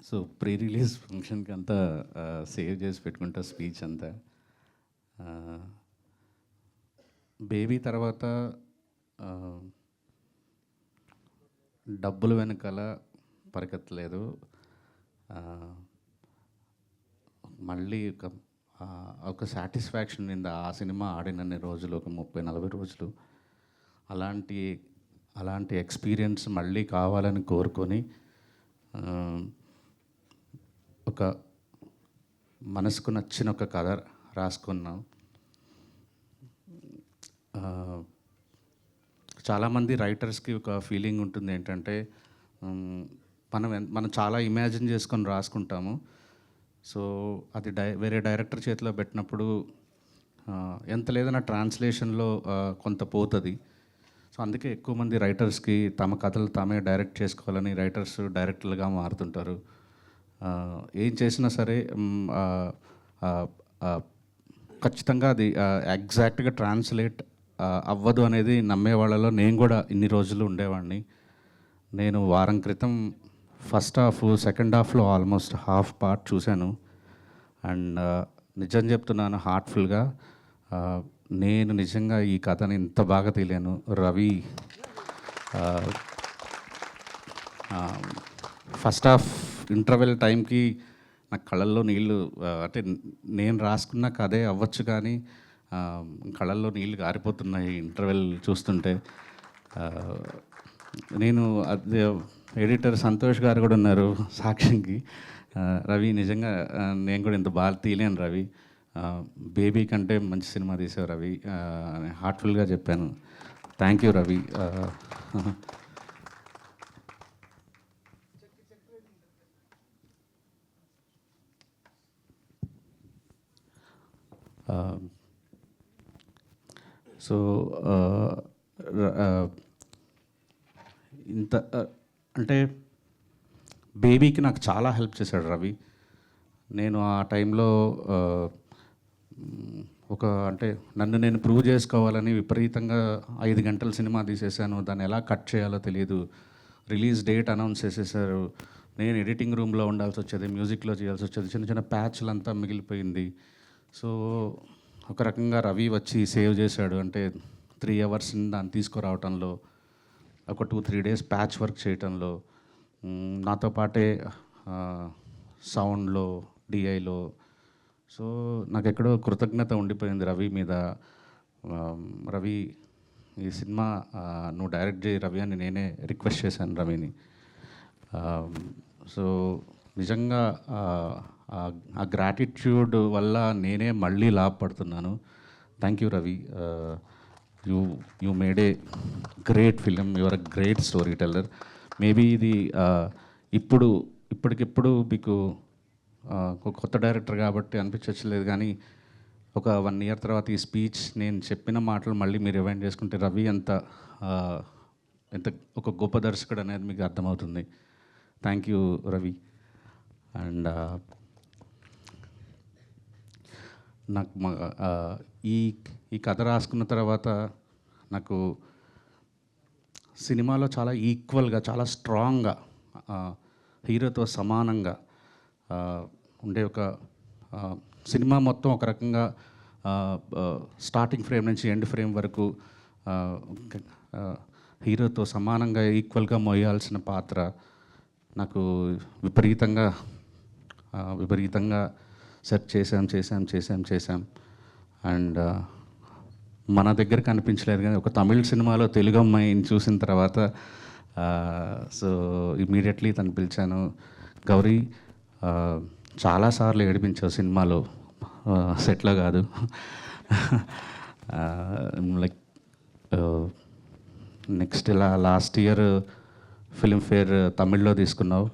So pre release ఫంక్షన్కి అంతా save చేసి పెట్టుకుంటా స్పీచ్ అంతా. బేబీ తర్వాత డబ్బులు వెనకాల పరిగెత్తలేదు. మళ్ళీ ఒక సాటిస్ఫాక్షన్ ఉంది ఆ సినిమా ఆడినన్ని రోజులు, ఒక 30-40 రోజులు. అలాంటి ఎక్స్పీరియన్స్ మళ్ళీ కావాలని కోరుకొని ఒక మనసుకు నచ్చిన ఒక కథ రాసుకున్నాం. చాలామంది రైటర్స్కి ఒక ఫీలింగ్ ఉంటుంది ఏంటంటే, మనం చాలా ఇమాజిన్ చేసుకొని రాసుకుంటాము. సో అది వేరే డైరెక్టర్ చేతిలో పెట్టినప్పుడు ఎంత లేదన్నా ట్రాన్స్లేషన్లో కొంత పోతుంది. సో అందుకే ఎక్కువ మంది రైటర్స్కి తమ కథలు తామే డైరెక్ట్ చేసుకోవాలని రైటర్స్ డైరెక్టర్లుగా మారుతుంటారు. ఏం చేసినా సరే ఖచ్చితంగా అది ఎగ్జాక్ట్గా ట్రాన్స్లేట్ అవ్వదు అనేది నమ్మే వాళ్ళలో నేను కూడా ఇన్ని రోజులు ఉండేవాడిని. నేను వారం క్రితం ఫస్ట్ హాఫ్, సెకండ్ హాఫ్లో ఆల్మోస్ట్ హాఫ్ పార్ట్ చూశాను. అండ్ నిజం చెప్తున్నాను హార్ట్ఫుల్గా, నేను నిజంగా ఈ కథని ఇంత బాగా తెలియను. రవి ఫస్ట్ హాఫ్ ఇంటర్వెల్ టైంకి నా కళ్ళల్లో నీళ్ళు, అంటే నేను రాసుకున్న కథే అవ్వచ్చు కానీ కళ్ళల్లో నీళ్ళు గారిపోతున్నాయి ఇంటర్వెల్ చూస్తుంటే. నేను అదే ఎడిటర్ సంతోష్ గారు కూడా ఉన్నారు సాక్ష్యంకి. రవి నిజంగా నేను కూడా ఇంత బాగా తీయలేను రవి, బేబీ కంటే మంచి సినిమా తీసావు రవి, హార్ట్ఫుల్గా చెప్పాను. Thank you Ravi. సో ఇంత అంటే బేబీకి నాకు చాలా హెల్ప్ చేశాడు రవి. నేను ఆ టైంలో అంటే నన్ను నేను ప్రూవ్ చేసుకోవాలని విపరీతంగా 5 గంటల సినిమా తీసేసాను. దాన్ని ఎలా కట్ చేయాలో తెలియదు. రిలీజ్ డేట్ అనౌన్స్ చేసేసారు. నేను ఎడిటింగ్ రూమ్లో ఉండాల్సి వచ్చేది, మ్యూజిక్లో చేయాల్సి వచ్చేది, చిన్న చిన్న ప్యాచ్లు అంతా మిగిలిపోయింది. సో ఒక రకంగా రవి వచ్చి సేవ్ చేశాడు. అంటే 3 అవర్స్ దాన్ని తీసుకురావటంలో, ఒక 2-3 డేస్ ప్యాచ్ వర్క్ చేయటంలో, నాతో పాటే సౌండ్లో, డిఐలో. సో నాకు ఎక్కడో కృతజ్ఞత ఉండిపోయింది రవి మీద. రవి ఈ సినిమా నువ్వు డైరెక్ట్ చేయి రవి అని నేనే రిక్వెస్ట్ చేశాను రవిని. సో నిజంగా ఆ గ్రాటిట్యూడ్ వల్ల నేనే మళ్ళీ లాభపడుతున్నాను. Thank you Ravi. You made a great film, your a great storyteller. Maybe ఇది ఇప్పటికిప్పుడు మీకు కొత్త డైరెక్టర్ కాబట్టి అనిపించలేదు, కానీ ఒక 1 ఇయర్ తర్వాత ఈ స్పీచ్ నేను చెప్పిన మాటలు మళ్ళీ మీరు రివైండ్ చేసుకుంటే రవి ఎంత ఒక గొప్ప దర్శకుడు అనేది మీకు అర్థమవుతుంది. Thank you Ravi. అండ్ నాకు ఈ కథ రాసుకున్న తర్వాత నాకు సినిమాలో చాలా ఈక్వల్గా, చాలా స్ట్రాంగ్గా, హీరోతో సమానంగా ఉండే ఒక సినిమా మొత్తం ఒక రకంగా స్టార్టింగ్ ఫ్రేమ్ నుంచి ఎండ్ ఫ్రేమ్ వరకు హీరోతో సమానంగా ఈక్వల్గా మోయాల్సిన పాత్ర నాకు విపరీతంగా సెర్చ్ చేశాం. అండ్ మన దగ్గర కనిపించలేదు, కానీ ఒక తమిళ సినిమాలో తెలుగు అమ్మాయిని చూసిన తర్వాత సో ఇమీడియట్లీ తను పిలిచాను. గౌరీ, చాలాసార్లు ఏడిపించావు సినిమాలో, సెట్లో కాదు. లైక్ నెక్స్ట్ ఇలా లాస్ట్ ఇయర్ ఫిల్మ్ఫేర్ తమిళ్లో తీసుకున్నావు,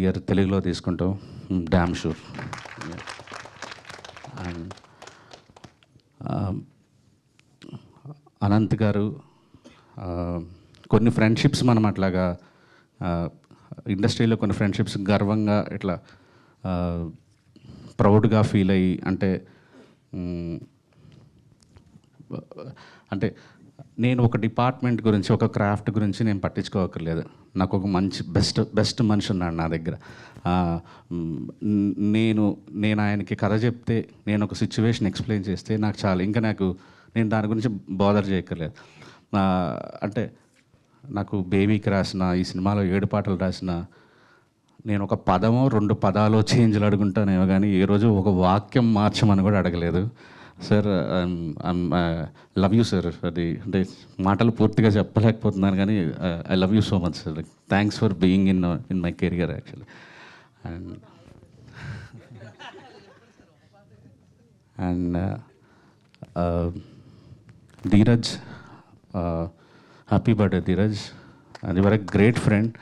ఇయర్ తెలుగులో తీసుకుంటావు, డ్యామ్ షూర్. అండ్ అనంత్ గారు, కొన్ని ఫ్రెండ్షిప్స్ మనం అట్లాగా ఇండస్ట్రీలో కొన్ని ఫ్రెండ్షిప్స్ గర్వంగా ఇట్లా ప్రౌడ్గా ఫీల్ అయ్యి, అంటే నేను ఒక డిపార్ట్మెంట్ గురించి, ఒక క్రాఫ్ట్ గురించి నేను పట్టించుకోవక్కర్లేదు. నాకు ఒక మంచి బెస్ట్ మనిషి ఉన్నాడు నా దగ్గర. నేను నేను ఆయనకి కథ చెప్తే, నేను ఒక సిచ్యువేషన్ ఎక్స్‌ప్లెయిన్ చేస్తే నాకు చాలు. ఇంకా నేను దాని గురించి బాదర్ చేయక్కర్లేదు. అంటే నాకు బేబీకి రాసిన, ఈ సినిమాలో 7 పాటలు రాసిన, నేను ఒక పదమో 2 పదాలో చేంజ్‌లు అడుగుంటానేమో కానీ ఏ రోజు ఒక వాక్యం మార్చమని కూడా అడగలేదు. Sir love you sir. అది అంటే మాటలు పూర్తిగా చెప్పలేకపోతున్నాను కానీ I love you so much sir. Thanks for being in my career actually. And Dheeraj, happy birthday Dheeraj. And your a great friend.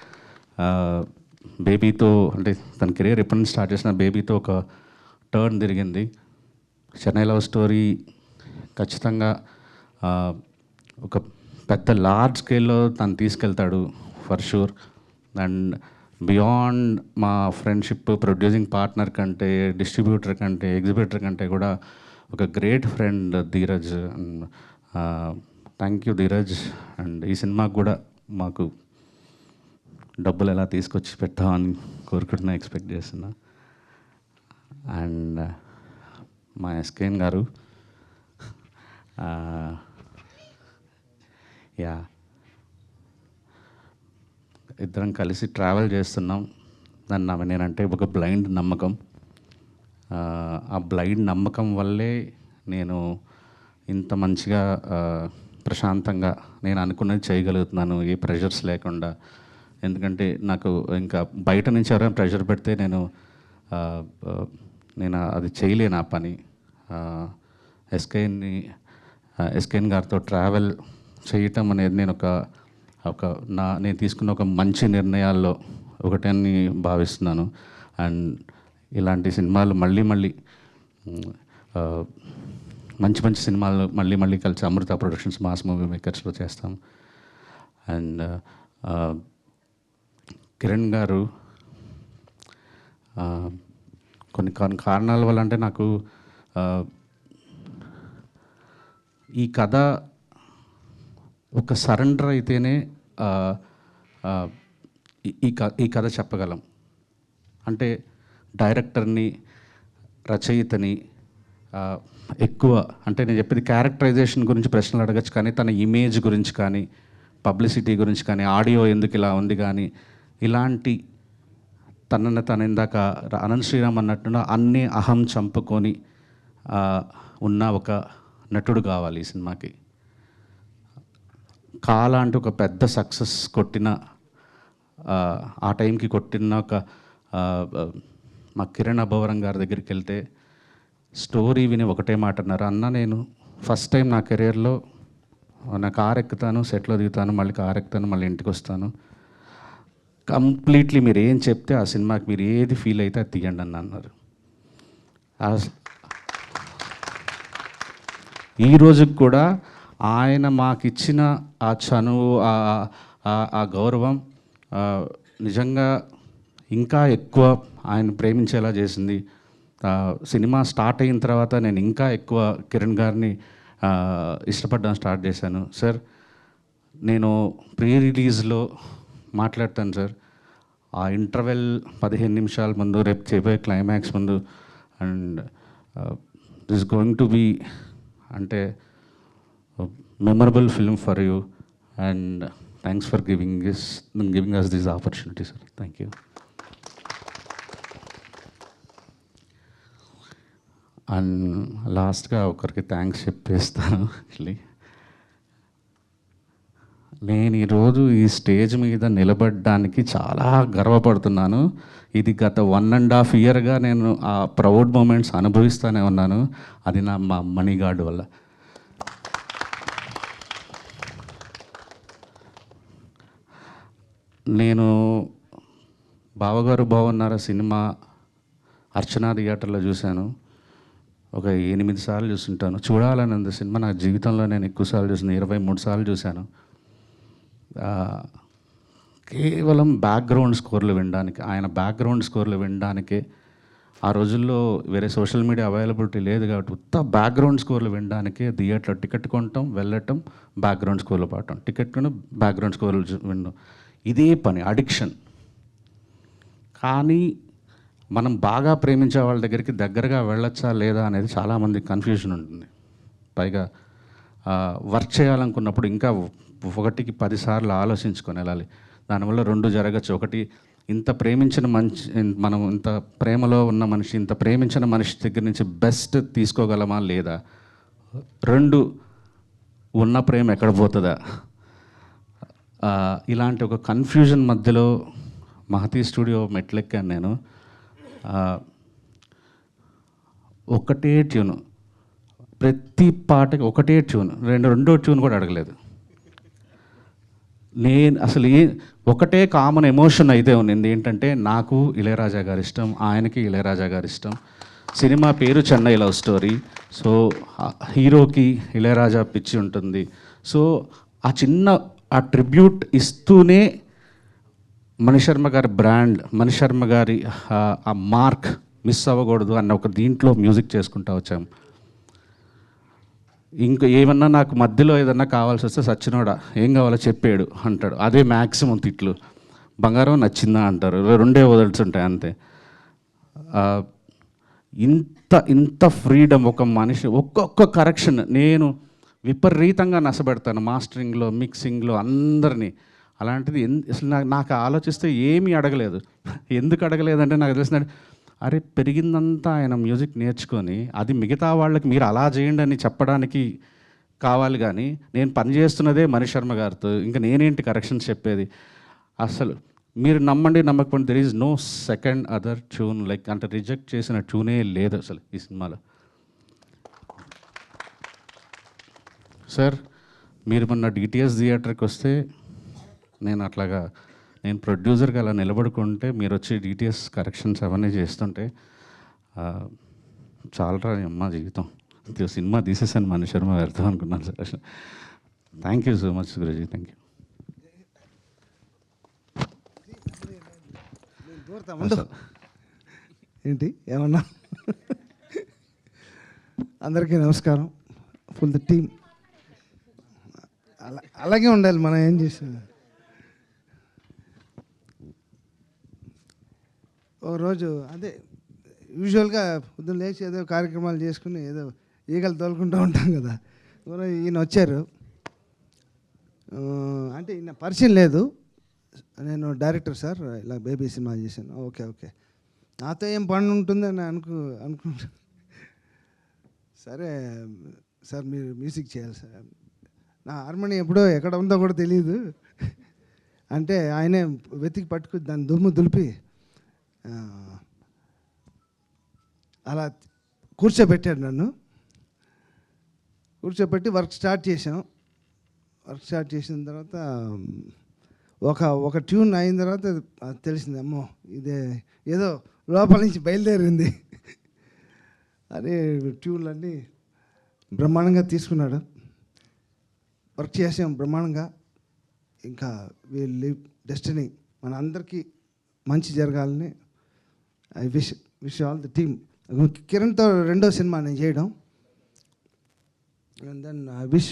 బేబీతో అంటే తన కెరీర్ ఎప్పటి నుంచి స్టార్ట్ చేసిన బేబీతో ఒక టర్న్ తిరిగింది. చెన్నై లవ్ స్టోరీ ఖచ్చితంగా ఒక పెద్ద లార్జ్ స్కేల్లో తను తీసుకెళ్తాడు ఫర్ షూర్. అండ్ బియాండ్ మా ఫ్రెండ్షిప్, ప్రొడ్యూసింగ్ పార్ట్నర్ కంటే, డిస్ట్రిబ్యూటర్ కంటే, ఎగ్జిబిటర్ కంటే కూడా ఒక great friend Dheeraj. Thank you Dheeraj. And ఈ సినిమాకు కూడా మాకు డబ్బులు ఎలా తీసుకొచ్చి పెట్టామని కోరుకుంటున్నా, ఎక్స్పెక్ట్ చేస్తున్నా. అండ్ మా ఎస్కేన్ గారు, యా, ఇద్దరం కలిసి ట్రావెల్ చేస్తున్నాం. నేనంటే ఒక బ్లైండ్ నమ్మకం. ఆ బ్లైండ్ నమ్మకం వల్లే నేను ఇంత మంచిగా ప్రశాంతంగా నేను అనుకున్నది చేయగలుగుతున్నాను, ఏ ప్రెషర్స్ లేకుండా. ఎందుకంటే నాకు ఇంకా బయట నుంచి ఎవరైనా ప్రెషర్ పెడితే నేను అది చేయలేను ఆ పని. ఎస్కేన్ గారితో ట్రావెల్ చేయటం అనేది నేను తీసుకున్న ఒక మంచి నిర్ణయాల్లో ఒకటని భావిస్తున్నాను. అండ్ ఇలాంటి సినిమాలు మళ్ళీ మంచి సినిమాలు మళ్ళీ కలిసి అమృత ప్రొడక్షన్స్, మాస్ మూవీ మేకర్స్లో చేస్తాం. అండ్ కిరణ్ గారు, కొన్ని కారణాల వల్ల అంటే నాకు ఈ కథ ఒక సరెండర్ అయితేనే ఈ కథ చెప్పగలం. అంటే డైరెక్టర్ని, రచయితని ఎక్కువ అంటే నేను చెప్పేది క్యారెక్టరైజేషన్ గురించి ప్రశ్నలు అడగచ్చు, కానీ తన ఇమేజ్ గురించి కానీ, పబ్లిసిటీ గురించి కానీ, ఆడియో ఎందుకు ఇలా ఉంది కానీ, ఇలాంటి తను ఇందాక అనంత్ శ్రీరామ్ అన్నట్టుగా అన్నీ అహం చంపుకొని ఉన్న ఒక నటుడు కావాలి ఈ సినిమాకి. కాలాంటి ఒక పెద్ద సక్సెస్ కొట్టిన, ఆ టైంకి కొట్టిన ఒక మా కిరణ్ అబ్బవరం గారి దగ్గరికి వెళ్తే స్టోరీ విని ఒకటే మాట అన్నారు, అన్న నేను ఫస్ట్ టైం నా కెరియర్లో నా కారు ఎక్కుతాను, సెట్లో దిగుతాను, మళ్ళీ కారు ఎక్కుతాను, మళ్ళీ ఇంటికి వస్తాను, కంప్లీట్లీ మీరు ఏం చెప్తే ఆ సినిమాకి మీరు ఏది ఫీల్ అయితే అది తీయండి అని అన్నారు. ఈ రోజుకి కూడా ఆయన మాకిచ్చిన ఆ చనువు, ఆ గౌరవం నిజంగా ఇంకా ఎక్కువ ఆయన ప్రేమించేలా చేసింది. సినిమా స్టార్ట్ అయిన తర్వాత నేను ఇంకా ఎక్కువ కిరణ్ గారిని ఇష్టపడడం స్టార్ట్ చేశాను. సార్ నేను ప్రీ రిలీజ్లో మాట్లాడతాను సార్, ఆ ఇంటర్వెల్ 15 నిమిషాల ముందు, రేపు చేయబోయే క్లైమాక్స్ ముందు, and this going to be అంటే memorable film for you. And thanks for giving us this opportunity sir. Thank you. And లాస్ట్గా ఒకరికి థ్యాంక్స్ చెప్పేస్తాను. యాక్చువల్లీ నేను ఈరోజు ఈ స్టేజ్ మీద నిలబడడానికి చాలా గర్వపడుతున్నాను. ఇది గత 1.5 ఇయర్గా నేను ఆ ప్రౌడ్ మూమెంట్స్ అనుభవిస్తూనే ఉన్నాను. అది మా మణిగాడ్ వల్ల. నేను బావగారు బాగున్నారా సినిమా అర్చనా థియేటర్లో చూశాను. ఒక 8 సార్లు చూస్తుంటాను. చూడాలని ఉంది సినిమా. నా జీవితంలో నేను ఎక్కువసార్లు చూసాను, 23 సార్లు చూశాను. కేవలం బ్యాక్గ్రౌండ్ స్కోర్లు వినడానికి, ఆయన బ్యాక్గ్రౌండ్ స్కోర్లు వినడానికే ఆ రోజుల్లో వేరే సోషల్ మీడియా అవైలబిలిటీ లేదు కాబట్టి ఉత్త బ్యాక్గ్రౌండ్ స్కోర్లు వినడానికి థియేటర్లో టికెట్ కొనటం, వెళ్ళటం, బ్యాక్గ్రౌండ్ స్కోర్లు పాడటం, టికెట్ కొని బ్యాక్గ్రౌండ్ స్కోర్లు వినడం, ఇదే పని, అడిక్షన్. కానీ మనం బాగా ప్రేమించే వాళ్ళ దగ్గరగా వెళ్ళొచ్చా లేదా అనేది చాలామంది కన్ఫ్యూజన్ ఉంటుంది. పైగా వర్క్ చేయాలనుకున్నప్పుడు ఇంకా 1కి 10 సార్లు ఆలోచించుకొని వెళ్ళాలి. దానివల్ల 2 జరగచ్చు. ఒకటి, ఇంత ప్రేమించిన మనం ఇంత ప్రేమలో ఉన్న మనిషి, ఇంత ప్రేమించిన మనిషి దగ్గర నుంచి బెస్ట్ తీసుకోగలమా లేదా? 2, ఉన్న ప్రేమ ఎక్కడ పోతుందా? ఇలాంటి ఒక కన్ఫ్యూజన్ మధ్యలో మహతి స్టూడియో మెట్లెక్కాను నేను. ఒకటే ట్యూను, ప్రతి పాటకి ఒకటే ట్యూన్, రెండో ట్యూన్ కూడా అడగలేదు. నేను అసలు ఒకటే కామన్ ఎమోషన్ అయితే ఉన్నింది. ఏంటంటే నాకు ఇళయరాజా గారి ఇష్టం, ఆయనకి ఇళయరాజా గారి ఇష్టం. సినిమా పేరు చెన్నై లవ్ స్టోరీ. సో హీరోకి ఇళయరాజా పిచ్చి ఉంటుంది. సో ఆ ట్రిబ్యూట్ ఇస్తూనే మణిశర్మ గారి బ్రాండ్, మణిశర్మ గారి ఆ మార్క్ మిస్ అవ్వకూడదు అన్న ఒక దీంట్లో మ్యూజిక్ చేసుకుంటూ వచ్చాము. ఇంకా ఏమన్నా నాకు మధ్యలో ఏదన్నా కావాల్సి వస్తే సచ్చినోడా ఏం కావాలో చెప్పాడు అంటాడు. అదే మ్యాక్సిమం తిట్లు. బంగారం నచ్చిందా అంటారు, 2 వదులుతుంటాయి అంతే. ఇంత ఫ్రీడమ్ ఒక మనిషి, ఒక్కొక్క కరెక్షన్ నేను విపరీతంగా నష్టపెడతాను మాస్టరింగ్లో, మిక్సింగ్లో అందరినీ. అలాంటిది అసలు నాకు ఆలోచిస్తే ఏమీ అడగలేదు. ఎందుకు అడగలేదంటే నాకు తెలిసిన, అరే పెరిగిందంతా ఆయన మ్యూజిక్ నేర్చుకొని అది మిగతా వాళ్ళకి మీరు అలా చేయండి అని చెప్పడానికి కావాలి. కానీ నేను పనిచేస్తున్నదే మణిశర్మ గారితో, ఇంకా నేనేంటి కరెక్షన్స్ చెప్పేది? అసలు మీరు నమ్మండి నమ్మకపోండి, there is no second other tune like, అంటే రిజెక్ట్ చేసిన ట్యూనే లేదు అసలు ఈ సినిమాలో. సార్ మీరు మొన్న డిటిఎస్ థియేటర్కి వస్తే నేను ప్రొడ్యూసర్గా అలా నిలబడుకుంటే మీరు వచ్చి డిటిఎస్ కరెక్షన్స్ అవన్నీ చేస్తుంటే చాలరా అమ్మ జీవితం, సినిమా తీసేసాను మణిశర్మ గారితో అనుకున్నాను sir. Thank you so much Guruji, thank you. ఏంటి ఏమన్నా? అందరికీ నమస్కారం. ఫుల్ ద టీమ్ అలాగే ఉండాలి. మనం ఏం చేసాం, ఓ రోజు అదే యూజువల్గా పొద్దున్న లేచి ఏదో కార్యక్రమాలు చేసుకుని ఏదో ఈగలు తోలుకుంటూ ఉంటాం కదా. ఈయన వచ్చారు. అంటే ఈయన పరిచయం లేదు, నేను డైరెక్టర్ సార్, ఇలా బేబీ సినిమా చేశాను. ఓకే ఓకే, నాతో ఏం పని ఉంటుందని అనుకుంటా. సరే సార్ మీరు మ్యూజిక్ చేయాలి సార్, నా హార్మోని ఎప్పుడో ఎక్కడ ఉందో కూడా తెలియదు అంటే ఆయనే వెతికి పట్టుకు దాన్ని దుమ్ము దులిపి అలా కూర్చోబెట్టాడు. నన్ను కూర్చోబెట్టి వర్క్ స్టార్ట్ చేసాం. వర్క్ స్టార్ట్ చేసిన తర్వాత ఒక ట్యూన్ అయిన తర్వాత తెలిసింది, అమ్మో ఇదే ఏదో లోపల నుంచి బయలుదేరింది. అదే ట్యూన్లన్నీ బ్రహ్మాండంగా తీసుకున్నాడు. వర్క్ చేసాం బ్రహ్మాండంగా. ఇంకా వీళ్ళు డెస్టినీ మన అందరికీ మంచి జరగాలని I wish all the team. కిరణ్తో 2వ సినిమా నేను చేయడం. And then I wish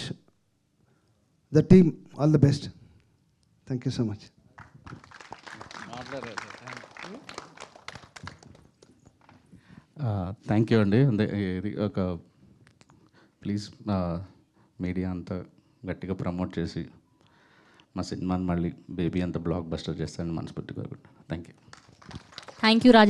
the team all the best. Thank you so much. Thank you అండి. ఇది ఒక ప్లీజ్ మీడియా అంతా గట్టిగా ప్రమోట్ చేసి మా సినిమాని మళ్ళీ బేబీ అంతా బ్లాక్ బస్టర్ చేస్తానని మనస్ఫూర్తిగా. Thank you. Thank you Raju.